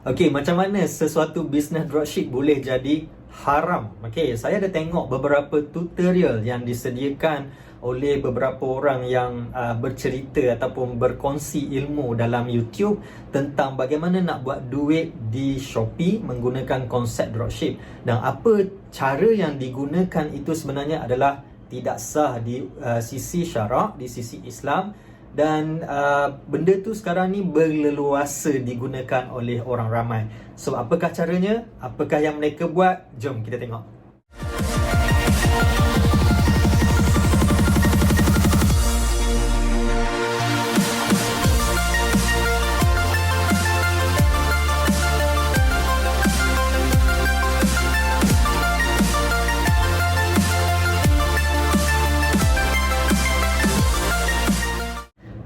Okey, macam mana sesuatu bisnes dropship boleh jadi haram? Okey, saya ada tengok beberapa tutorial yang disediakan oleh beberapa orang yang bercerita ataupun berkongsi ilmu dalam YouTube tentang bagaimana nak buat duit di Shopee menggunakan konsep dropship, dan apa cara yang digunakan itu sebenarnya adalah tidak sah di sisi syarak, di sisi Islam. Dan benda tu sekarang ni berleluasa digunakan oleh orang ramai. So, apakah caranya? Apakah yang mereka buat? Jom kita tengok.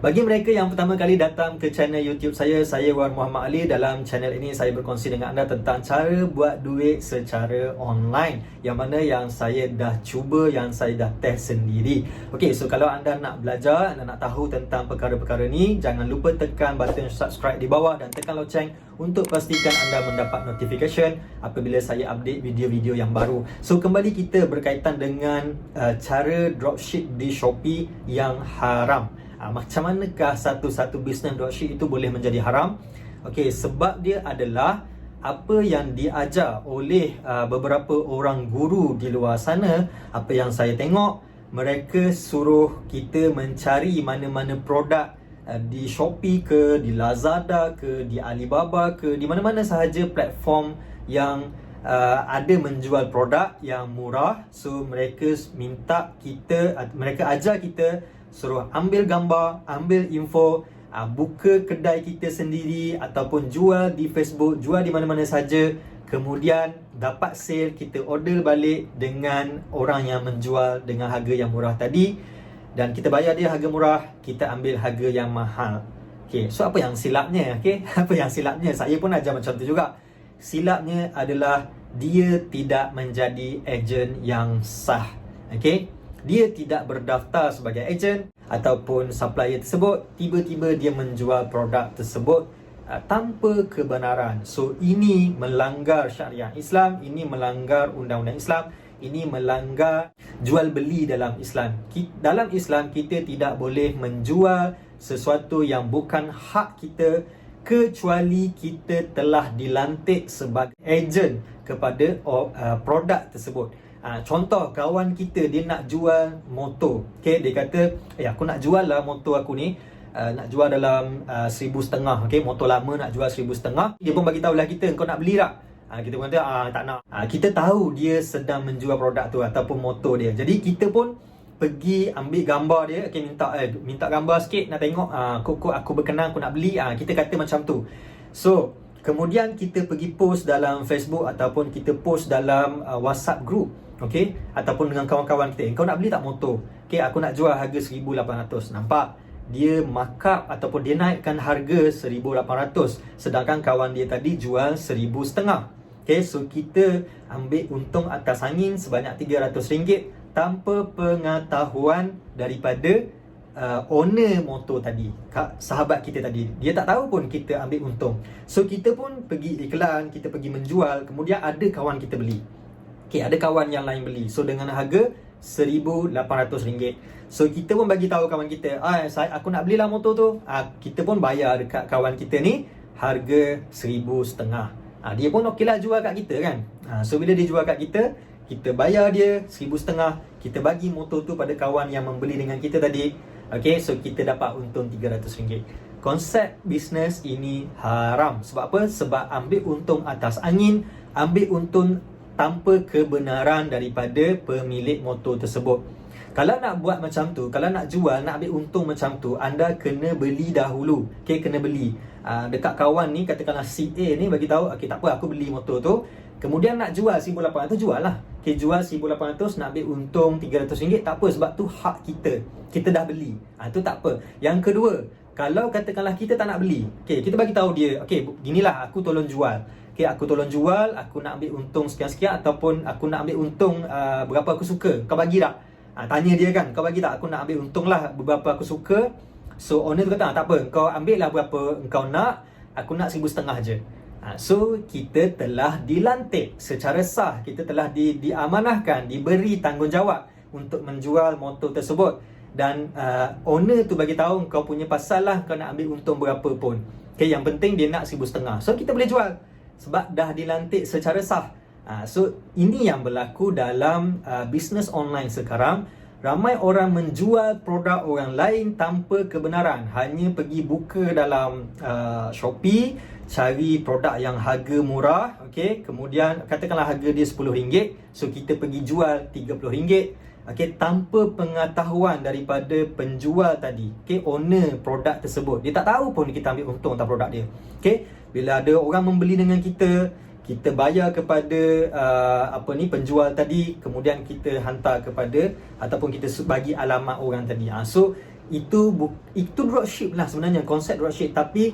Bagi mereka yang pertama kali datang ke channel YouTube saya Wan Muhammad Ali. Dalam channel ini saya berkongsi dengan anda tentang cara buat duit secara online, yang mana yang saya dah cuba, yang saya dah test sendiri. Okey, so kalau anda nak belajar, anda nak tahu tentang perkara-perkara ni, jangan lupa tekan button subscribe di bawah dan tekan loceng untuk pastikan anda mendapat notification apabila saya update video-video yang baru. So, kembali kita berkaitan dengan cara dropship di Shopee yang haram. Macam manakah satu-satu bisnes dropship itu boleh menjadi haram? Okey, sebab dia adalah apa yang diajar oleh beberapa orang guru di luar sana. Apa yang saya tengok, mereka suruh kita mencari mana-mana produk di Shopee ke, di Lazada ke, di Alibaba ke, di mana-mana sahaja platform yang ada menjual produk yang murah. So, mereka minta kita, mereka ajar kita suruh ambil gambar, ambil info, buka kedai kita sendiri ataupun jual di Facebook, jual di mana-mana saja. Kemudian dapat sale, kita order balik dengan orang yang menjual dengan harga yang murah tadi, dan kita bayar dia harga murah, kita ambil harga yang mahal. Okay, so apa yang silapnya? Okay, apa yang silapnya? Saya pun ajar macam tu juga. Silapnya adalah dia tidak menjadi ejen yang sah. Okay, dia tidak berdaftar sebagai ejen ataupun supplier tersebut. Tiba-tiba dia menjual produk tersebut tanpa kebenaran. So, ini melanggar syariah Islam, ini melanggar undang-undang Islam, ini melanggar jual beli dalam Islam. Dalam Islam, kita tidak boleh menjual sesuatu yang bukan hak kita kecuali kita telah dilantik sebagai ejen kepada produk tersebut. Contoh, kawan kita dia nak jual motor. Okay, dia kata, aku nak jual lah motor aku ni, nak jual dalam 1,500. Okay, motor lama nak jual 1,500. Dia pun bagi tahu lah kita, kau nak beli tak? Kita pun kata, tak nak. Kita tahu dia sedang menjual produk tu ataupun motor dia. Jadi kita pun pergi ambil gambar dia. Okay, minta gambar sikit, nak tengok, aku berkenan, aku nak beli. Kita kata macam tu. So, kemudian kita pergi post dalam Facebook ataupun kita post dalam WhatsApp group. Okey, ataupun dengan kawan-kawan kita, kau nak beli tak motor? Okey, aku nak jual harga 1,800. Nampak? Dia markup ataupun dia naikkan harga 1,800, sedangkan kawan dia tadi jual 1,500. Okey, so kita ambil untung atas angin sebanyak RM300 tanpa pengetahuan daripada owner motor tadi, sahabat kita tadi. Dia tak tahu pun kita ambil untung. So, kita pun pergi iklan, kita pergi menjual, kemudian ada kawan kita beli. Okay, ada kawan yang lain beli. So, dengan harga RM1,800. So, kita pun bagi tahu kawan kita, aku nak belilah motor tu. Kita pun bayar dekat kawan kita ni harga RM1,500. Dia pun okey lah jual kat kita kan. So, bila dia jual kat kita, kita bayar dia RM1,500. Kita bagi motor tu pada kawan yang membeli dengan kita tadi. Okay, so kita dapat untung RM300. Konsep bisnes ini haram. Sebab apa? Sebab ambil untung atas angin, ambil untung tanpa kebenaran daripada pemilik motor tersebut. Kalau nak buat macam tu, kalau nak jual, nak ambil untung macam tu, anda kena beli dahulu. Okay, kena beli. Dekat kawan ni, katakanlah si A ni bagi tahu, okay, tak apa, aku beli motor tu. Kemudian nak jual 1,800, jual lah. Okay, jual 1,800, nak ambil untung RM300, tak apa, sebab tu hak kita. Kita dah beli. Itu tak apa. Yang kedua, kalau katakanlah kita tak nak beli, okay, kita bagi tahu dia, okay, ginilah, aku tolong jual. Okay, aku tolong jual, aku nak ambil untung sekian-sekian, ataupun aku nak ambil untung berapa aku suka. Kau bagi tak? Tanya dia kan, kau bagi tak? Aku nak ambil untung lah berapa aku suka. So, owner tu kata, tak apa, kau ambil lah berapa kau nak, aku nak 1,500 je. So kita telah dilantik secara sah, kita telah diamanahkan, diberi tanggungjawab untuk menjual motor tersebut. Dan owner tu bagi tahu kau punya pasal lah, kau nak ambil untung berapa pun. Okay, yang penting dia nak 1,500. So kita boleh jual sebab dah dilantik secara sah. So ini yang berlaku dalam bisnes online sekarang. Ramai orang menjual produk orang lain tanpa kebenaran. Hanya pergi buka dalam Shopee, cari produk yang harga murah, okay? Kemudian katakanlah harga dia RM10, so kita pergi jual RM30, okay? Tanpa pengetahuan daripada penjual tadi, okay? Owner produk tersebut, dia tak tahu pun kita ambil untung atas produk dia, okay? Bila ada orang membeli dengan kita bayar kepada penjual tadi, kemudian kita hantar kepada ataupun kita bagi alamat orang tadi. So itu dropship lah sebenarnya, konsep dropship, tapi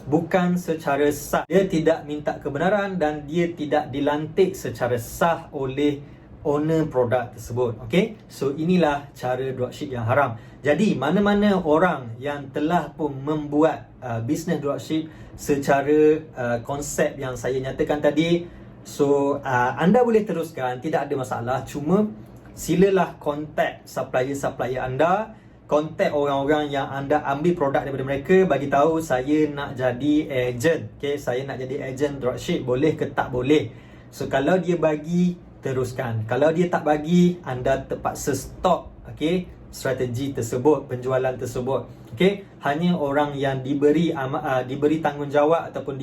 bukan secara sah. Dia tidak minta kebenaran dan dia tidak dilantik secara sah oleh owner produk tersebut. Okay, so inilah cara dropship yang haram. Jadi mana-mana orang yang telah pun membuat bisnes dropship secara konsep yang saya nyatakan tadi, so anda boleh teruskan, tidak ada masalah. Cuma silalah kontak supplier-supplier anda, kontak orang-orang yang anda ambil produk daripada mereka, bagi tahu saya nak jadi agent. Okay, saya nak jadi agent dropship, boleh ke tak boleh. So kalau dia bagi, teruskan. Kalau dia tak bagi, anda terpaksa stop, okay, strategi tersebut, penjualan tersebut. Okay, hanya orang yang diberi tanggungjawab ataupun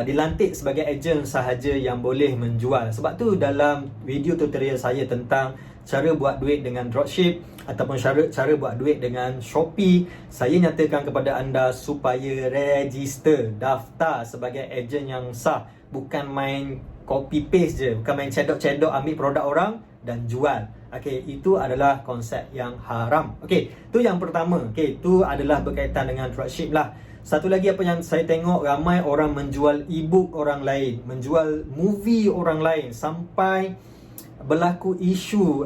dilantik sebagai ejen sahaja yang boleh menjual. Sebab tu dalam video tutorial saya tentang cara buat duit dengan dropship ataupun cara buat duit dengan Shopee, saya nyatakan kepada anda supaya register, daftar sebagai ejen yang sah. Bukan main copy paste je, bukan main cedok-cedok ambil produk orang dan jual. Okey, itu adalah konsep yang haram. Okey, tu yang pertama. Okey, itu adalah berkaitan dengan dropship lah. Satu lagi apa yang saya tengok, ramai orang menjual e-book orang lain, menjual movie orang lain, sampai berlaku isu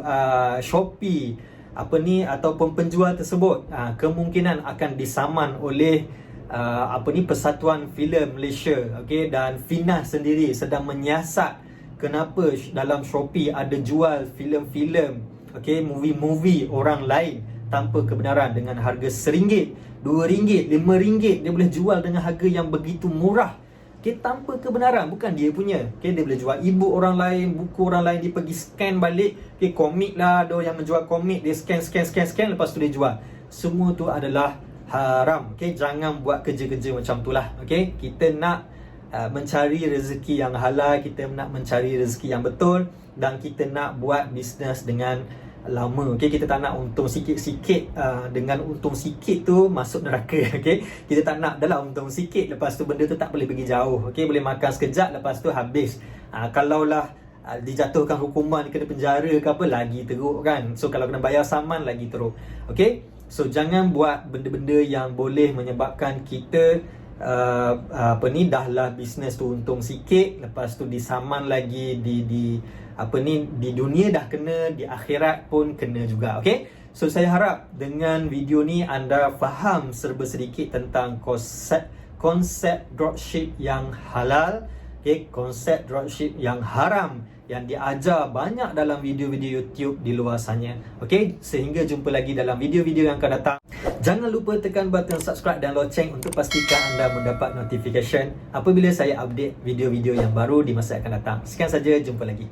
Shopee ataupun penjual tersebut kemungkinan akan disaman oleh Persatuan Filem Malaysia, okey, dan FINAS sendiri sedang menyiasat kenapa dalam Shopee ada jual filem-filem, okey, movie orang lain tanpa kebenaran dengan harga RM1, RM2, RM5. Dia boleh jual dengan harga yang begitu murah, okey, tanpa kebenaran, bukan dia punya. Okey, dia boleh jual e-book orang lain, buku orang lain, dia pergi scan balik, okey, komik lah, ada yang menjual komik, dia scan, lepas tu dia jual. Semua tu adalah haram. Okey, jangan buat kerja-kerja macam tu lah. Okey, kita nak mencari rezeki yang halal, kita nak mencari rezeki yang betul, dan kita nak buat bisnes dengan lama. Okey, kita tak nak untung sikit-sikit, dengan untung sikit tu masuk neraka. Okey, kita tak nak dalam untung sikit, lepas tu benda tu tak boleh pergi jauh. Okey, boleh makan sekejap, lepas tu habis. Kalaulah dijatuhkan hukuman, kena penjara ke apa, lagi teruk kan. So kalau kena bayar saman, lagi teruk. Okey, so jangan buat benda-benda yang boleh menyebabkan kita dahlah bisnes tu untung sikit, lepas tu disaman lagi di dunia dah kena, di akhirat pun kena juga. Okey, so saya harap dengan video ni anda faham serba sedikit tentang konsep dropship yang halal, okey, konsep dropship yang haram yang diajar banyak dalam video-video YouTube di luar sana. Okey, sehingga jumpa lagi dalam video-video yang akan datang. Jangan lupa tekan button subscribe dan loceng untuk pastikan anda mendapat notification apabila saya update video-video yang baru di masa yang akan datang. Sekian saja, jumpa lagi.